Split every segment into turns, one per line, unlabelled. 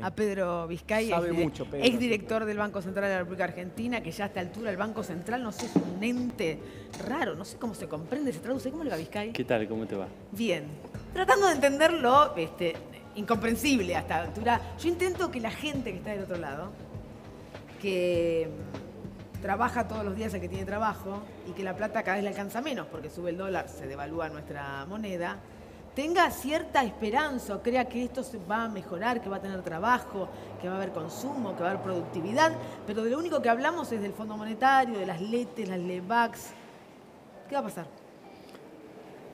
A Pedro Vizcay,
Sabe mucho, Pedro.
exdirector del Banco Central de la República Argentina, que ya a esta altura el Banco Central, no sé, es un ente raro, no sé cómo se comprende, se traduce. ¿Cómo le va, Vizcay?
¿Qué tal? ¿Cómo te va?
Bien. Tratando de entenderlo, incomprensible a esta altura, yo intento que la gente que está del otro lado, que trabaja todos los días el que tiene trabajo y que la plata cada vez le alcanza menos porque sube el dólar, se devalúa nuestra moneda, tenga cierta esperanza o crea que esto se va a mejorar, que va a tener trabajo, que va a haber consumo, que va a haber productividad, pero de lo único que hablamos es del Fondo Monetario, de las LETES, las LEBACs. ¿Qué va a pasar?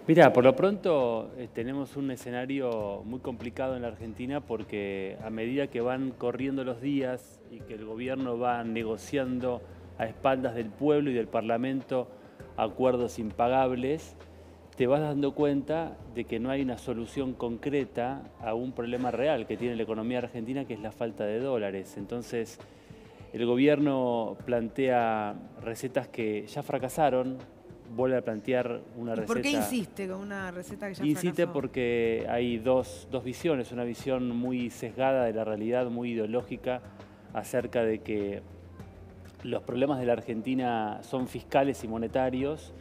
Mirá, por lo pronto tenemos un escenario muy complicado en la Argentina porque a medida que van corriendo los días y que el gobierno va negociando a espaldas del pueblo y del Parlamento acuerdos impagables, te vas dando cuenta de que no hay una solución concreta a un problema real que tiene la economía argentina, que es la falta de dólares. Entonces, el gobierno plantea recetas que ya fracasaron, vuelve a plantear una receta.
¿Por qué insiste con una receta que ya
Insiste
fracasó?
porque hay dos visiones, una visión muy sesgada de la realidad, muy ideológica, acerca de que los problemas de la Argentina son fiscales y monetarios,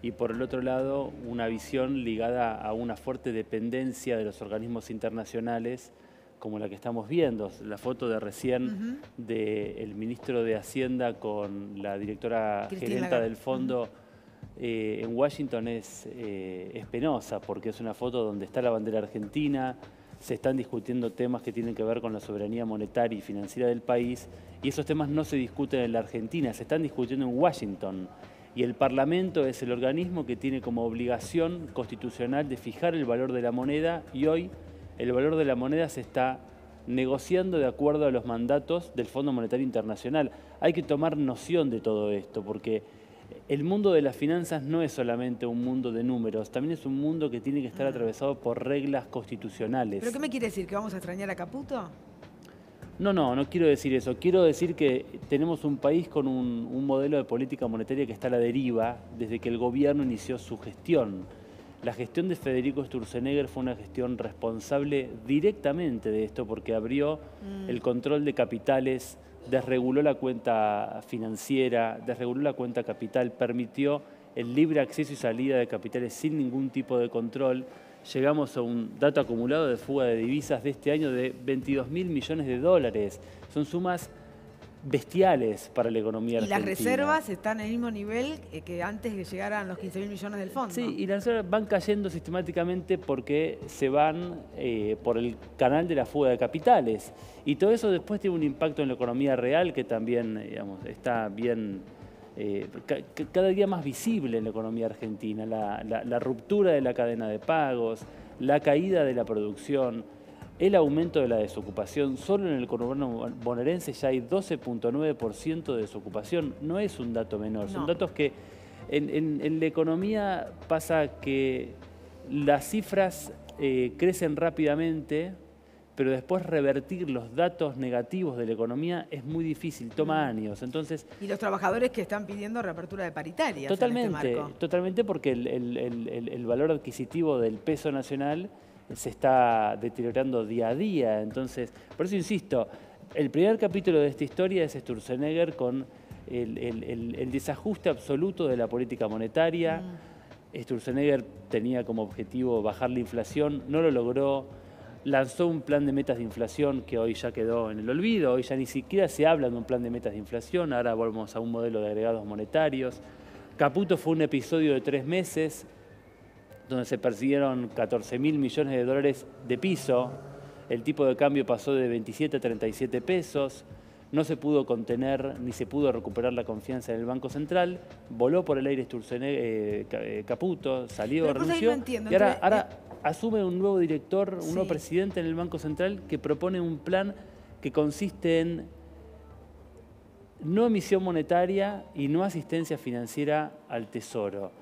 y por el otro lado una visión ligada a una fuerte dependencia de los organismos internacionales, como la que estamos viendo. La foto de recién del ministro de Hacienda con la directora gerenta del fondo en Washington es penosa, porque es una foto donde está la bandera argentina, se están discutiendo temas que tienen que ver con la soberanía monetaria y financiera del país, y esos temas no se discuten en la Argentina, se están discutiendo en Washington. Y el Parlamento es el organismo que tiene como obligación constitucional de fijar el valor de la moneda, y hoy el valor de la moneda se está negociando de acuerdo a los mandatos del Fondo Monetario Internacional. Hay que tomar noción de todo esto, porque el mundo de las finanzas no es solamente un mundo de números, también es un mundo que tiene que estar atravesado por reglas constitucionales.
¿Pero qué me quiere decir? ¿Que vamos a extrañar a Caputo?
No quiero decir eso. Quiero decir que tenemos un país con un modelo de política monetaria que está a la deriva desde que el gobierno inició su gestión. La gestión de Federico Sturzenegger fue una gestión responsable directamente de esto porque abrió el control de capitales, desreguló la cuenta financiera, desreguló la cuenta capital, permitió el libre acceso y salida de capitales sin ningún tipo de control. Llegamos a un dato acumulado de fuga de divisas de este año de 22.000 millones de dólares. Son sumas bestiales para la economía argentina.
Y las reservas están en el mismo nivel que antes de llegar a los 15.000 millones del fondo.
Sí, y las reservas van cayendo sistemáticamente porque se van por el canal de la fuga de capitales. Y todo eso después tiene un impacto en la economía real que también, digamos, está bien, cada día más visible en la economía argentina. La ruptura de la cadena de pagos, la caída de la producción, el aumento de la desocupación. Solo en el conurbano bonaerense ya hay 12.9% de desocupación. No es un dato menor, son datos que en la economía pasa que las cifras crecen rápidamente, pero después revertir los datos negativos de la economía es muy difícil, toma años. Entonces,
y los trabajadores que están pidiendo reapertura de paritarias.
Totalmente porque el valor adquisitivo del peso nacional se está deteriorando día a día. Entonces, por eso insisto, el primer capítulo de esta historia es Sturzenegger con el desajuste absoluto de la política monetaria. Sturzenegger tenía como objetivo bajar la inflación, no lo logró. Lanzó un plan de metas de inflación que hoy ya quedó en el olvido, hoy ya ni siquiera se habla de un plan de metas de inflación, ahora volvemos a un modelo de agregados monetarios. Caputo fue un episodio de 3 meses, donde se persiguieron 14.000 millones de dólares de piso, el tipo de cambio pasó de 27 a 37 pesos, no se pudo contener ni se pudo recuperar la confianza en el Banco Central, voló por el aire Caputo, salió, renunció,
no entiendo,
y ahora asume un nuevo director, un nuevo presidente en el Banco Central que propone un plan que consiste en no emisión monetaria y no asistencia financiera al Tesoro.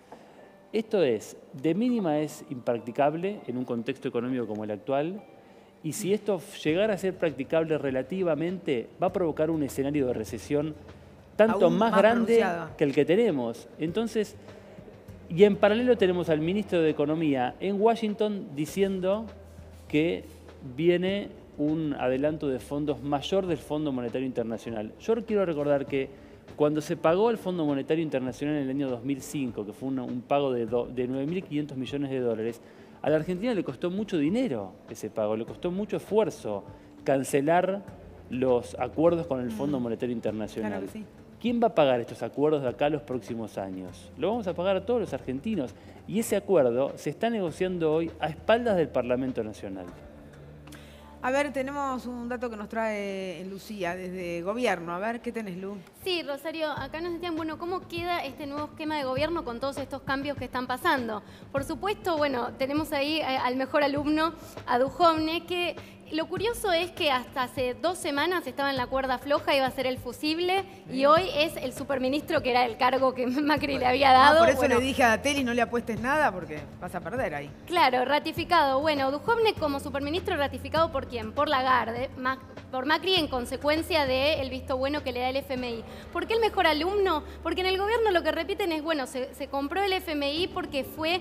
Esto es, de mínima es impracticable en un contexto económico como el actual, y si esto llegara a ser practicable relativamente, va a provocar un escenario de recesión tanto más grande que el que tenemos. Entonces, y en paralelo tenemos al ministro de Economía en Washington diciendo que viene un adelanto de fondos mayor del Fondo Monetario Internacional. Yo quiero recordar que cuando se pagó al Fondo Monetario Internacional en el año 2005, que fue un pago de 9.500 millones de dólares, a la Argentina le costó mucho dinero ese pago, le costó mucho esfuerzo cancelar los acuerdos con el Fondo Monetario Internacional.
Claro que sí.
¿Quién va a pagar estos acuerdos de acá los próximos años? Lo vamos a pagar a todos los argentinos. Y ese acuerdo se está negociando hoy a espaldas del Parlamento Nacional.
A ver, tenemos un dato que nos trae Lucía desde Gobierno. A ver, ¿qué tenés, Lu?
Sí, Rosario, acá nos decían, bueno, ¿cómo queda este nuevo esquema de gobierno con todos estos cambios que están pasando? Por supuesto, bueno, tenemos ahí al mejor alumno, a Duhovne, que lo curioso es que hasta hace 2 semanas estaba en la cuerda floja, iba a ser el fusible, y hoy es el superministro, que era el cargo que Macri le había dado.
Por eso le dije a Dateli, no le apuestes nada, porque vas a perder ahí.
Claro, ratificado. Bueno, Duhovne como superministro ratificado ¿por quién? Por Lagarde, por Macri en consecuencia del visto bueno que le da el FMI. ¿Por qué el mejor alumno? Porque en el gobierno lo que repiten es, bueno, se compró el FMI porque fue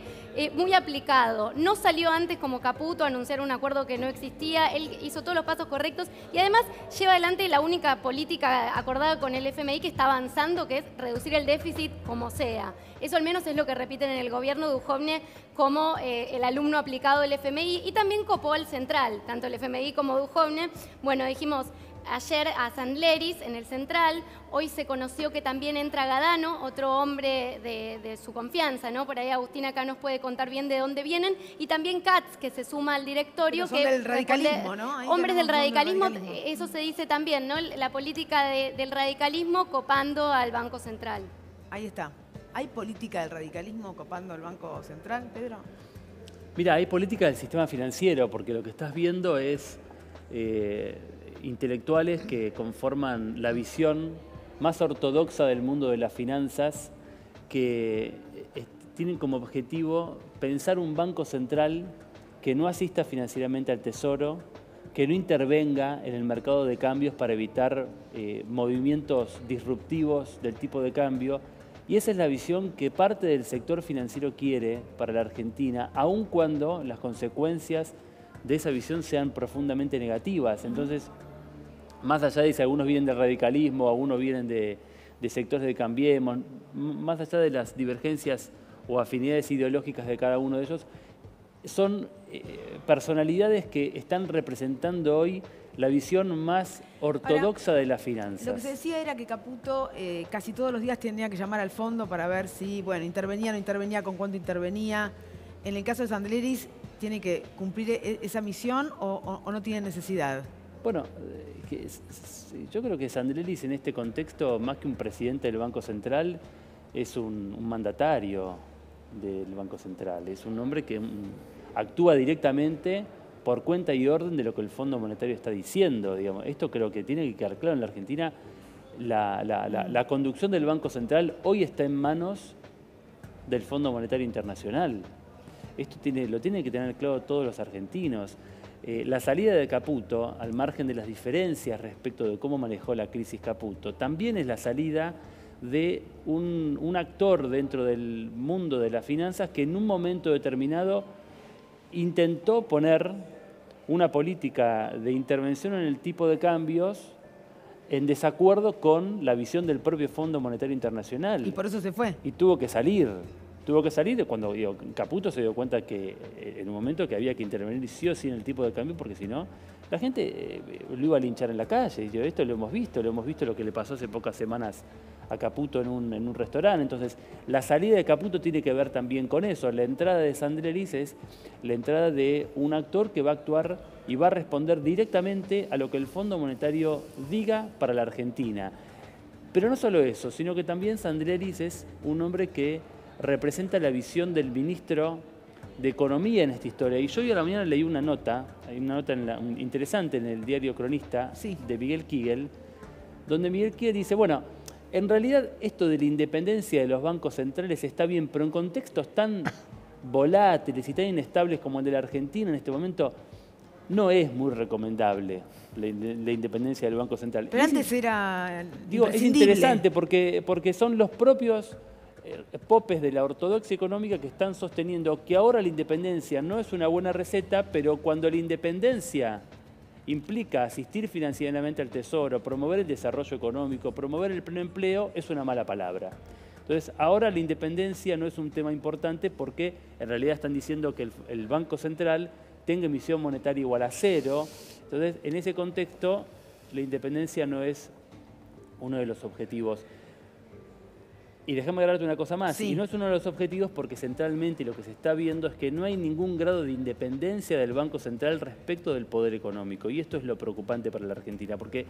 muy aplicado. No salió antes como Caputo a anunciar un acuerdo que no existía. Él hizo todos los pasos correctos y además lleva adelante la única política acordada con el FMI que está avanzando, que es reducir el déficit como sea. Eso al menos es lo que repiten en el gobierno de Duhovne como el alumno aplicado del FMI, y también copó al central, tanto el FMI como Duhovne. Bueno, dijimos ayer a Sandleris en el central, hoy se conoció que también entra Gadano, otro hombre de su confianza, ¿no? Por ahí Agustina acá nos puede contar bien de dónde vienen, y también Katz, que se suma al directorio.
Pero son del radicalismo, ¿no? Ahí
Hombres del radicalismo,
radicalismo,
eso se dice también, ¿no? La política del radicalismo copando al Banco Central.
Ahí está. ¿Hay política del radicalismo copando al Banco Central, Pedro?
Mira, hay política del sistema financiero, porque lo que estás viendo es intelectuales que conforman la visión más ortodoxa del mundo de las finanzas, que tienen como objetivo pensar un banco central que no asista financieramente al Tesoro, que no intervenga en el mercado de cambios para evitar movimientos disruptivos del tipo de cambio. Y esa es la visión que parte del sector financiero quiere para la Argentina, aun cuando las consecuencias de esa visión sean profundamente negativas. Entonces, más allá de si algunos vienen del radicalismo, algunos vienen de sectores de Cambiemos, más allá de las divergencias o afinidades ideológicas de cada uno de ellos, son personalidades que están representando hoy la visión más ortodoxa de las finanzas.
Lo que se decía era que Caputo casi todos los días tenía que llamar al fondo para ver si, bueno, intervenía, no intervenía, con cuánto intervenía. En el caso de Sandleris, ¿tiene que cumplir esa misión o no tiene necesidad?
Bueno, yo creo que Sandleris en este contexto, más que un presidente del Banco Central, es un mandatario del Banco Central. Es un hombre que actúa directamente por cuenta y orden de lo que el Fondo Monetario está diciendo. Digamos. Esto creo que tiene que quedar claro en la Argentina. La conducción del Banco Central hoy está en manos del Fondo Monetario Internacional. Esto lo tienen que tener claro todos los argentinos. La salida de Caputo, al margen de las diferencias respecto de cómo manejó la crisis Caputo, también es la salida de un actor dentro del mundo de las finanzas que en un momento determinado intentó poner una política de intervención en el tipo de cambios en desacuerdo con la visión del propio Fondo Monetario Internacional.
Y por eso se fue.
Y tuvo que salir. Tuvo que salir cuando Caputo se dio cuenta que en un momento que había que intervenir sí o sí en el tipo de cambio, porque si no, la gente lo iba a linchar en la calle. Y esto lo hemos visto lo que le pasó hace pocas semanas a Caputo en un restaurante. Entonces, la salida de Caputo tiene que ver también con eso. La entrada de Sandleris es la entrada de un actor que va a actuar y va a responder directamente a lo que el Fondo Monetario diga para la Argentina. Pero no solo eso, sino que también Sandleris es un hombre que representa la visión del ministro de Economía en esta historia. Y yo hoy a la mañana leí una nota, hay una nota interesante en el diario Cronista, sí, de Miguel Kigel, donde Miguel Kigel dice, bueno, en realidad esto de la independencia de los bancos centrales está bien, pero en contextos tan volátiles y tan inestables como el de la Argentina en este momento, no es muy recomendable la independencia del Banco Central.
Pero antes era
es interesante porque son los propios popes de la ortodoxia económica que están sosteniendo que ahora la independencia no es una buena receta, pero cuando la independencia implica asistir financieramente al Tesoro, promover el desarrollo económico, promover el pleno empleo, es una mala palabra. Entonces, ahora la independencia no es un tema importante porque en realidad están diciendo que el Banco Central tenga emisión monetaria igual a 0. Entonces, en ese contexto, la independencia no es uno de los objetivos. Y déjame agregarte una cosa más,
Sí.
y no es uno de los objetivos porque centralmente lo que se está viendo es que no hay ningún grado de independencia del Banco Central respecto del poder económico. Y esto es lo preocupante para la Argentina, porque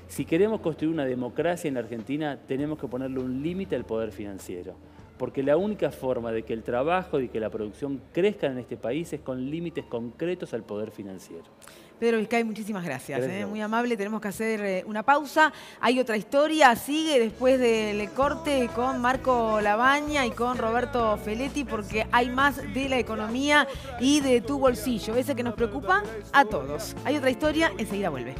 si queremos construir una democracia en la Argentina, tenemos que ponerle un límite al poder financiero. Porque la única forma de que el trabajo y que la producción crezcan en este país es con límites concretos al poder financiero.
Pedro Vizcay, muchísimas gracias.
Gracias.
Muy amable. Tenemos que hacer una pausa. Hay otra historia, sigue después del corte con Marco Labaña y con Roberto Feletti, porque hay más de la economía y de tu bolsillo, ese que nos preocupa a todos. Hay otra historia, enseguida vuelve.